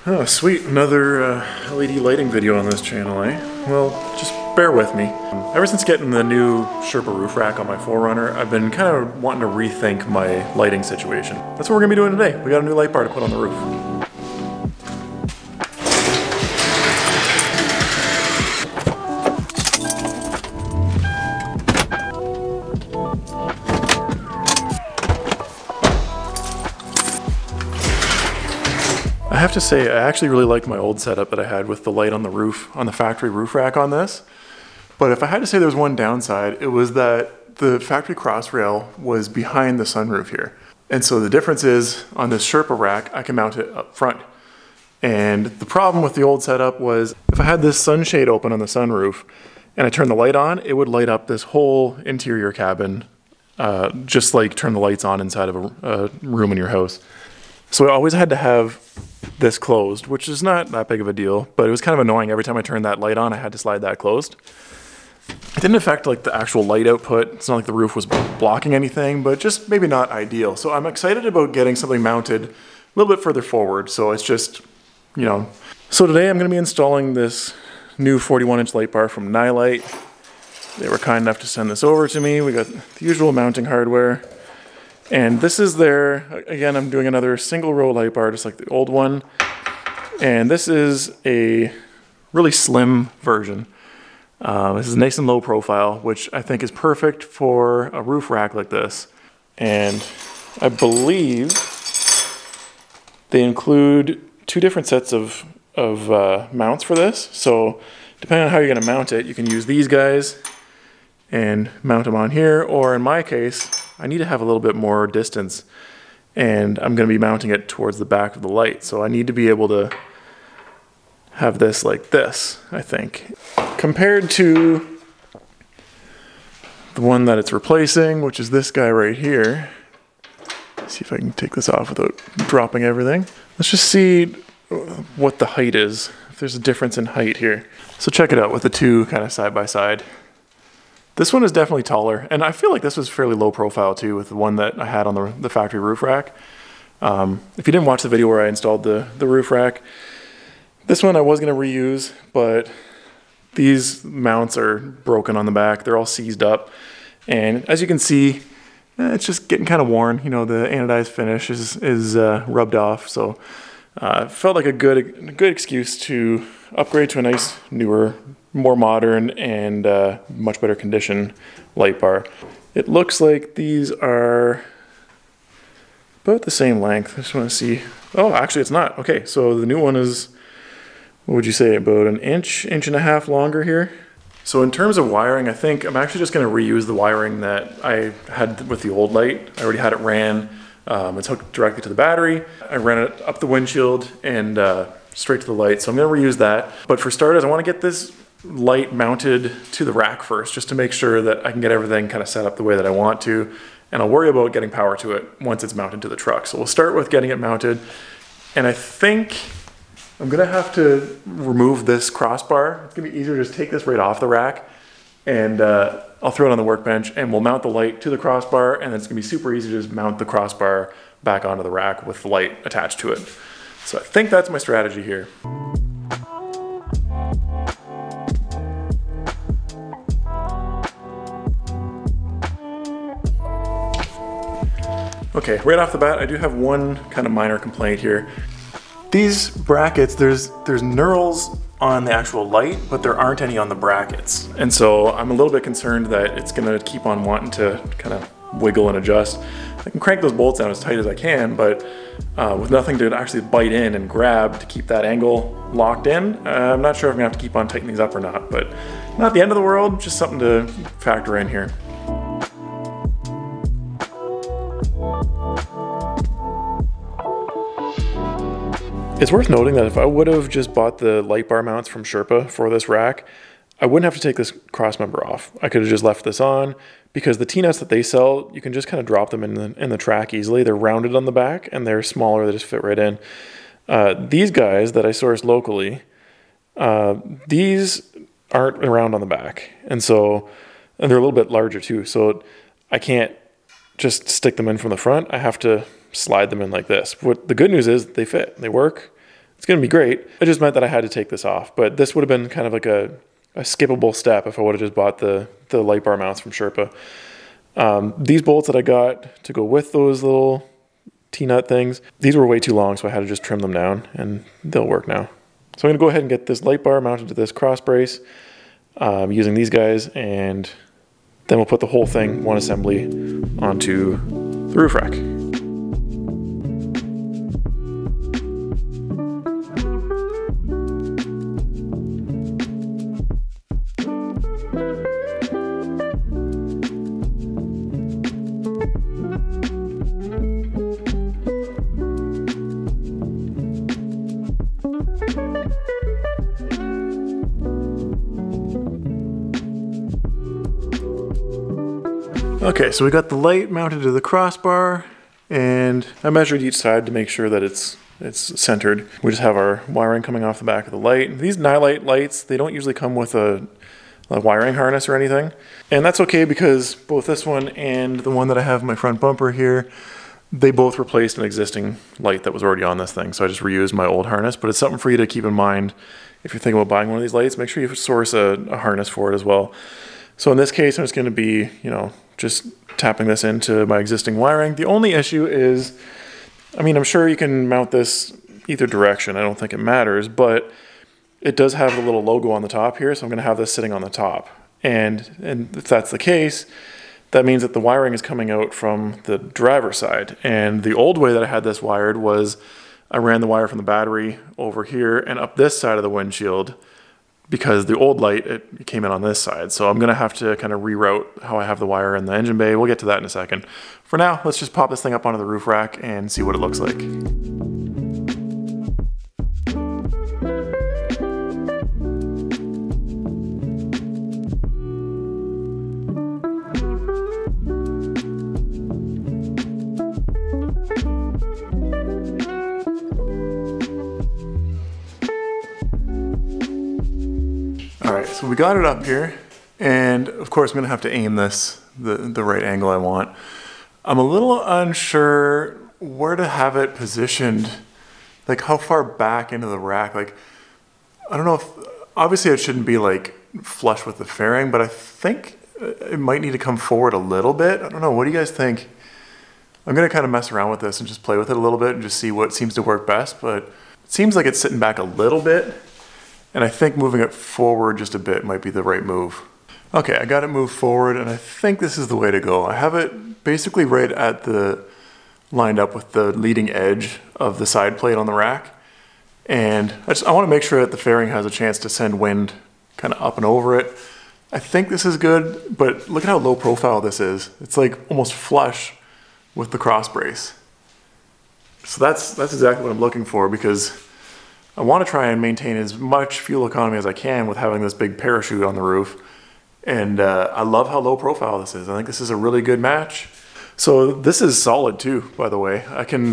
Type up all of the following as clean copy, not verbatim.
Oh, sweet. Another LED lighting video on this channel, eh? Well, just bear with me. Ever since getting the new Sherpa roof rack on my 4RUNNER, I've been kind of wanting to rethink my lighting situation. That's what we're gonna be doing today. We got a new light bar to put on the roof. I have to say, I actually really liked my old setup that I had with the light on the roof, on the factory roof rack on this. But if I had to say there was one downside, it was that the factory cross rail was behind the sunroof here. And so the difference is, on this Sherpa rack, I can mount it up front. And the problem with the old setup was, if I had this sunshade open on the sunroof, and I turned the light on, it would light up this whole interior cabin, just like turn the lights on inside of a room in your house. So I always had to have this closed, which is not that big of a deal, but it was kind of annoying. Every time I turned that light on, I had to slide that closed. It didn't affect like the actual light output. It's not like the roof was blocking anything, but just maybe not ideal. So I'm excited about getting something mounted a little bit further forward. So it's just, you know. So today I'm gonna be installing this new 41-inch light bar from Nilight. They were kind enough to send this over to me. We got the usual mounting hardware. And this is their, again, I'm doing another single row light bar, just like the old one. And this is a really slim version. This is nice and low profile, which I think is perfect for a roof rack like this. And I believe they include two different sets of mounts for this. So depending on how you're gonna mount it, you can use these guys and mount them on here, or in my case, I need to have a little bit more distance, and I'm going to be mounting it towards the back of the light. So I need to be able to have this like this, I think. Compared to the one that it's replacing, which is this guy right here. Let's see if I can take this off without dropping everything. Let's just see what the height is, if there's a difference in height here. So check it out with the two kind of side by side. This one is definitely taller, and I feel like this was fairly low profile too with the one that I had on the factory roof rack. If you didn't watch the video where I installed the roof rack, this one I was going to reuse, but these mounts are broken on the back. They're all seized up, and as you can see, it's just getting kind of worn. You know, the anodized finish is rubbed off, so felt like a good excuse to upgrade to a nice, newer, more modern and much better condition light bar. It looks like these are about the same length. I just want to see. Oh, actually it's not. Okay, so the new one is, what would you say, about an inch and a half longer here. So in terms of wiring, I think I'm actually just going to reuse the wiring that I had with the old light. I already had it ran. It's hooked directly to the battery. I ran it up the windshield and straight to the light, so I'm going to reuse that. But for starters, I want to get this light mounted to the rack first, just to make sure that I can get everything kind of set up the way that I want to, and I'll worry about getting power to it once it's mounted to the truck. So we'll start with getting it mounted, and I think I'm gonna have to remove this crossbar. It's gonna be easier to just take this right off the rack, and I'll throw it on the workbench, and we'll mount the light to the crossbar, and then it's gonna be super easy to just mount the crossbar back onto the rack with the light attached to it. So I think that's my strategy here. Okay, right off the bat, I do have one kind of minor complaint here. These brackets, there's knurls on the actual light, but there aren't any on the brackets. And so I'm a little bit concerned that it's gonna keep on wanting to kind of wiggle and adjust. I can crank those bolts down as tight as I can, but with nothing to actually bite in and grab to keep that angle locked in, I'm not sure if I'm gonna have to keep on tightening these up or not, but not the end of the world, just something to factor in here. It's worth noting that if I would have just bought the light bar mounts from Sherpa for this rack, I wouldn't have to take this cross member off. I could have just left this on, because the T-nuts that they sell, you can just kind of drop them in the track easily. They're rounded on the back and they're smaller, they just fit right in. These guys that I sourced locally, these aren't around on the back. And they're a little bit larger too. So I can't just stick them in from the front. I have to slide them in like this. What the good news is, they fit, they work. It's gonna be great. It just meant that I had to take this off, but this would have been kind of like a skippable step if I would have just bought the light bar mounts from Sherpa. These bolts that I got to go with those little T-nut things, these were way too long, so I had to just trim them down, and they'll work now. So I'm gonna go ahead and get this light bar mounted to this cross brace using these guys, and then we'll put the whole thing, one assembly, onto the roof rack. Okay, so we got the light mounted to the crossbar, and I measured each side to make sure that it's centered. We just have our wiring coming off the back of the light. These Nilight lights, they don't usually come with a wiring harness or anything. And that's okay because both this one and the one that I have in my front bumper here, they both replaced an existing light that was already on this thing. So I just reused my old harness, but it's something for you to keep in mind. If you're thinking about buying one of these lights, make sure you source a harness for it as well. So in this case, I'm just gonna be, just tapping this into my existing wiring. The only issue is, I'm sure you can mount this either direction. I don't think it matters, but it does have the little logo on the top here, so I'm gonna have this sitting on the top. And if that's the case, that means that the wiring is coming out from the driver's side. And the old way that I had this wired was I ran the wire from the battery over here and up this side of the windshield, because the old light, it came in on this side. So I'm gonna have to kind of reroute how I have the wire in the engine bay. We'll get to that in a second. For now, let's just pop this thing up onto the roof rack and see what it looks like. All right, so we got it up here, and of course I'm gonna have to aim this the right angle I want. I'm a little unsure where to have it positioned, like how far back into the rack. Like, I don't know if, obviously it shouldn't be like flush with the fairing, but I think it might need to come forward a little bit. I don't know, what do you guys think? I'm gonna kind of mess around with this and just play with it a little bit and just see what seems to work best, but it seems like it's sitting back a little bit. And I think moving it forward just a bit might be the right move. Okay, I got it moved forward, and I think this is the way to go. I have it basically right at lined up with the leading edge of the side plate on the rack. And I want to make sure that the fairing has a chance to send wind kind of up and over it. I think this is good, but look at how low profile this is. It's like almost flush with the cross brace. So that's exactly what I'm looking for, because I want to try and maintain as much fuel economy as I can with having this big parachute on the roof. And I love how low profile this is. I think this is a really good match. So this is solid too, by the way. I can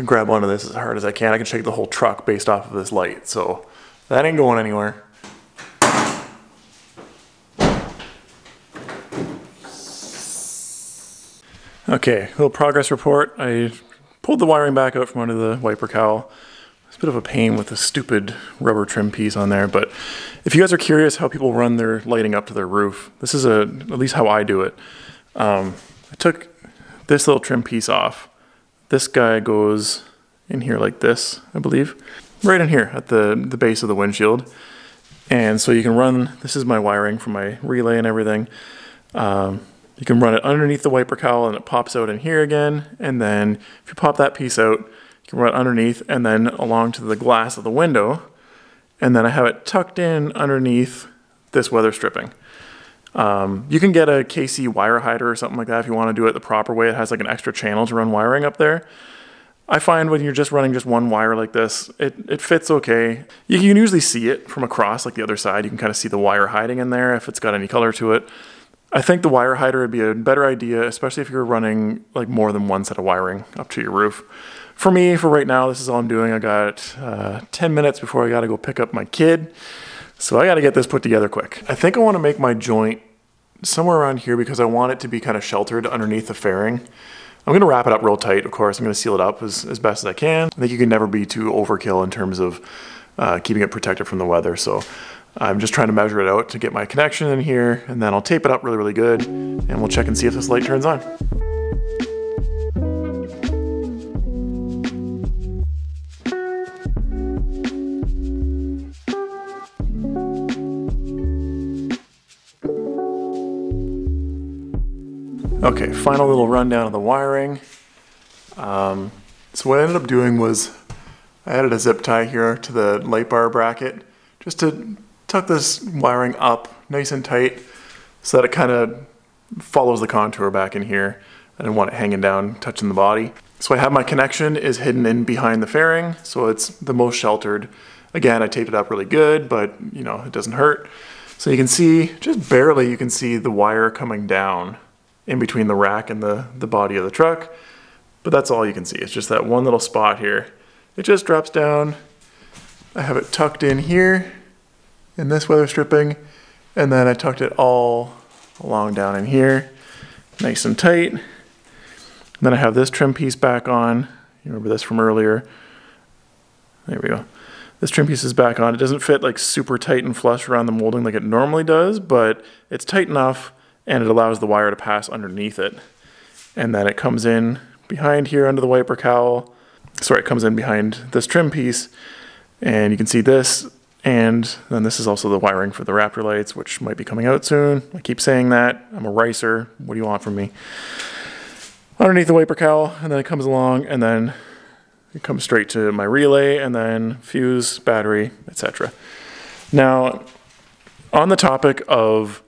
grab onto this as hard as I can. I can shake the whole truck based off of this light. So that ain't going anywhere. Okay, little progress report. I pulled the wiring back out from under the wiper cowl. It's a bit of a pain with the stupid rubber trim piece on there, but if you guys are curious how people run their lighting up to their roof, this is at least how I do it. I took this little trim piece off. This guy goes in here like this, I believe. Right in here at the base of the windshield. And so you can run, this is my wiring for my relay and everything. You can run it underneath the wiper cowl and it pops out in here again. And then if you pop that piece out, you can run it underneath and then along to the glass of the window. And then I have it tucked in underneath this weather stripping. You can get a KC wire hider or something like that if you want to do it the proper way. It has like an extra channel to run wiring up there. I find when you're just running just one wire like this, it fits okay. You can usually see it from across, like the other side. You can kind of see the wire hiding in there if it's got any color to it. I think the wire hider would be a better idea, especially if you're running like more than one set of wiring up to your roof. For me, for right now, this is all I'm doing. I got 10 minutes before I got to go pick up my kid. So I got to get this put together quick. I think I want to make my joint somewhere around here because I want it to be kind of sheltered underneath the fairing. I'm gonna wrap it up real tight, of course. I'm gonna seal it up as best as I can. I think you can never be too overkill in terms of keeping it protected from the weather. So I'm just trying to measure it out to get my connection in here, and then I'll tape it up really, really good, and we'll check and see if this light turns on. Okay, final little rundown of the wiring. So what I ended up doing was I added a zip tie here to the light bar bracket just to tuck this wiring up nice and tight so that it kind of follows the contour back in here. I didn't want it hanging down, touching the body. So I have my connection is hidden in behind the fairing, so it's the most sheltered. Again, I taped it up really good, but you know, it doesn't hurt. So you can see, just barely, you can see the wire coming down in between the rack and the body of the truck. But that's all you can see. It's just that one little spot here. It just drops down. I have it tucked in here in this weather stripping, and then I tucked it all along down in here, nice and tight. And then I have this trim piece back on. You remember this from earlier. There we go. This trim piece is back on. It doesn't fit like super tight and flush around the molding like it normally does, but it's tight enough and it allows the wire to pass underneath it. And then it comes in behind here under the wiper cowl. Sorry, it comes in behind this trim piece, and you can see this, and then this is also the wiring for the Raptor lights, which might be coming out soon. I keep saying that. I'm a ricer. What do you want from me? Underneath the wiper cowl, and then it comes along, and then it comes straight to my relay, and then fuse, battery, etc. Now, on the topic of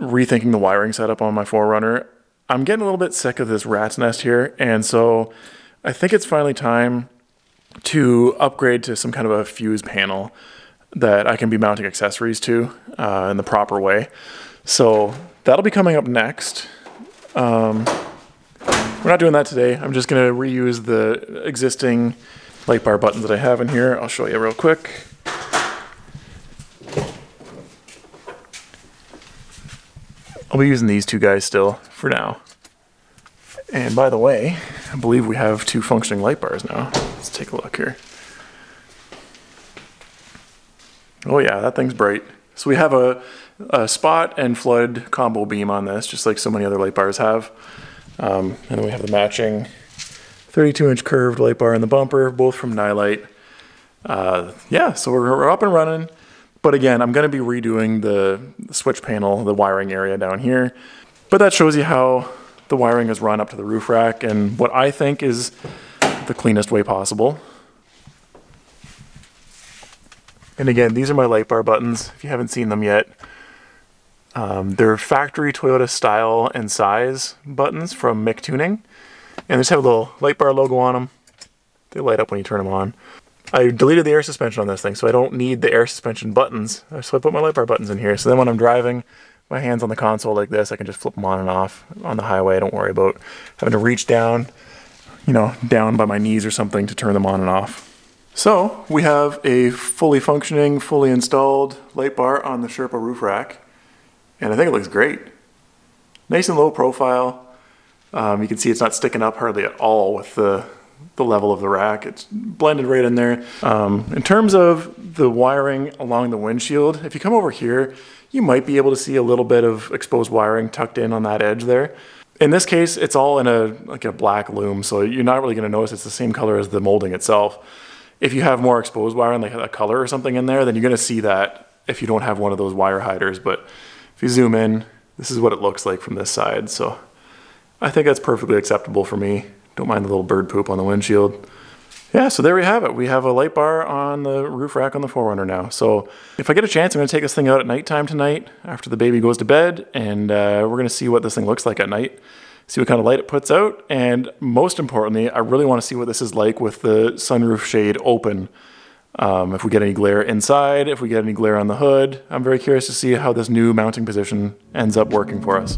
rethinking the wiring setup on my 4Runner, I'm getting a little bit sick of this rat's nest here, and so I think it's finally time to upgrade to some kind of a fuse panel that I can be mounting accessories to in the proper way. So that'll be coming up next. We're not doing that today. I'm just gonna reuse the existing light bar buttons that I have in here. I'll show you real quick. I'll be using these two guys still for now. And by the way, I believe we have 2 functioning light bars now. Let's take a look here. Oh yeah, that thing's bright. So we have a spot and flood combo beam on this, just like so many other light bars have. And then we have the matching 32-inch curved light bar in the bumper, both from Nilight. Yeah, so we're up and running. But again, I'm going to be redoing the switch panel, the wiring area down here. But that shows you how the wiring is run up to the roof rack and what I think is the cleanest way possible. And again, these are my light bar buttons, if you haven't seen them yet. They're factory Toyota style and size buttons from Mick Tuning. And they just have a little light bar logo on them. They light up when you turn them on. I deleted the air suspension on this thing, so I don't need the air suspension buttons. So I put my light bar buttons in here. So then when I'm driving, my hands on the console like this, I can just flip them on and off on the highway. I don't worry about having to reach down, you know, down by my knees or something to turn them on and off. So we have a fully functioning, fully installed light bar on the Sherpa roof rack. And I think it looks great. Nice and low profile. You can see it's not sticking up hardly at all with the level of the rack. It's blended right in there. In terms of the wiring along the windshield, if you come over here, you might be able to see a little bit of exposed wiring tucked in on that edge there. In this case, it's all in a black loom, so you're not really gonna notice it's the same color as the molding itself. If you have more exposed wiring, like a color or something in there, then you're gonna see that if you don't have one of those wire hiders. But if you zoom in, this is what it looks like from this side. So I think that's perfectly acceptable for me. Don't mind the little bird poop on the windshield. Yeah, so there we have it. We have a light bar on the roof rack on the 4Runner now. So if I get a chance, I'm gonna take this thing out at nighttime tonight after the baby goes to bed, and we're gonna see what this thing looks like at night, see what kind of light it puts out, and most importantly, I really wanna see what this is like with the sunroof shade open. If we get any glare inside, if we get any glare on the hood. I'm very curious to see how this new mounting position ends up working for us.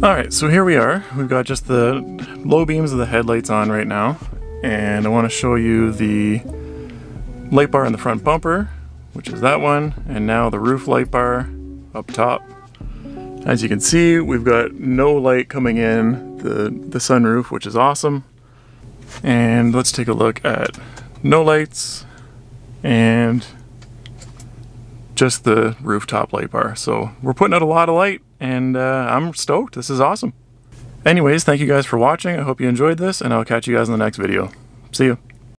Alright, so here we are. We've got just the low beams of the headlights on right now. And I want to show you the light bar in the front bumper, which is that one. And now the roof light bar up top. As you can see, we've got no light coming in the sunroof, which is awesome. And let's take a look at no lights and just the rooftop light bar. So we're putting out a lot of light, and I'm stoked. This is awesome. Anyways, thank you guys for watching. I hope you enjoyed this, and I'll catch you guys in the next video. See you.